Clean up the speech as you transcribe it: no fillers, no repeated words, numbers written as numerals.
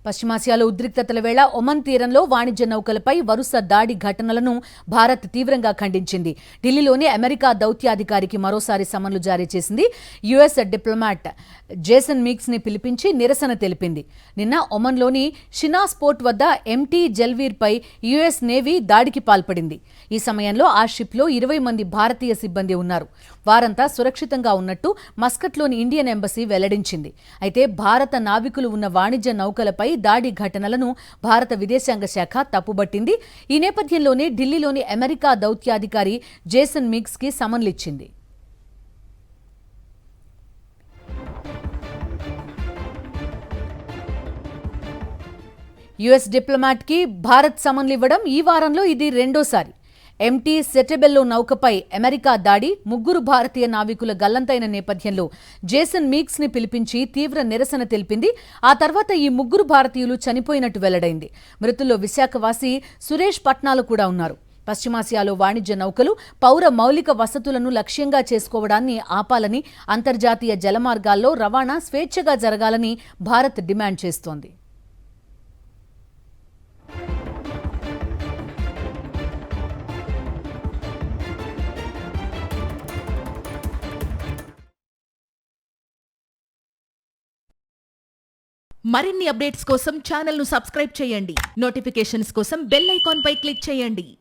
పశ్చిమాసియాలో ఉద్రిక్తతల వేళ ఒమన్ తీరంలో వాణిజ్య నౌకలపై వరుస దాడి ఘటనలను భారత్ తీవ్రంగా ఖండించింది. ఢిల్లీలోని అమెరికా దౌత్యాధికారికి మరోసారి సమన్లు జారీ చేసింది. యుఎస్ డిప్లొమాట్ జేసన్ మీక్స్ ని పిలిపించి నిరసన తెలిపింది. నిన్న ఒమన్లోని షినాస్ పోర్ట్ వద్ద ఎంటీ జల్వీర్పై యుఎస్ నేవీ దాడికి పాల్పడింది. ఈ సమయంలో ఆ షిప్లో 20 మంది భారతీయ సిబ్బంది ఉన్నారు. వారంతా సురక్షితంగా ఉన్నట్టు మస్కట్లోని ఇండియన్ ఎంబసీ వెల్లడించింది. అయితే భారత నావికులు ఉన్న వాణిజ్య నౌకలపై దాడి ఘటనలను భారత విదేశాంగ శాఖ తప్పుబట్టింది. ఈ నేపథ్యంలోనే ఢిల్లీలోని అమెరికా దౌత్యాధికారి జేసన్ మీక్స్ కి సమన్లిచ్చింది. యుఎస్ డిప్లొమాట్ కి భారత్ సమన్లివ్వడం ఈ వారంలో ఇది రెండోసారి. ఎంటీ సెటెబెల్లో నౌకపై అమెరికా దాడి, 3 భారతీయ నావికుల గల్లంతైన నేపథ్యంలో జేసన్ మీక్స్ ని పిలిపించి తీవ్ర నిరసన తెలిపింది. ఆ తర్వాత ఈ 3 భారతీయులు చనిపోయినట్టు వెల్లడైంది. మృతుల్లో విశాఖవాసి సురేష్ పట్నాలు కూడా ఉన్నారు. పశ్చిమాసియాలో వాణిజ్య నౌకలు పౌర మౌలిక వసతులను లక్ష్యంగా చేసుకోవడాన్ని ఆపాలని, అంతర్జాతీయ జలమార్గాల్లో రవాణా స్వేచ్ఛగా జరగాలని భారత్ డిమాండ్ చేస్తోంది. మరిన్ని అప్డేట్స్ కోసం ఛానల్ ను సబ్స్క్రైబ్ చేయండి. నోటిఫికేషన్స్ కోసం బెల్ ఐకాన్ పై క్లిక్ చేయండి.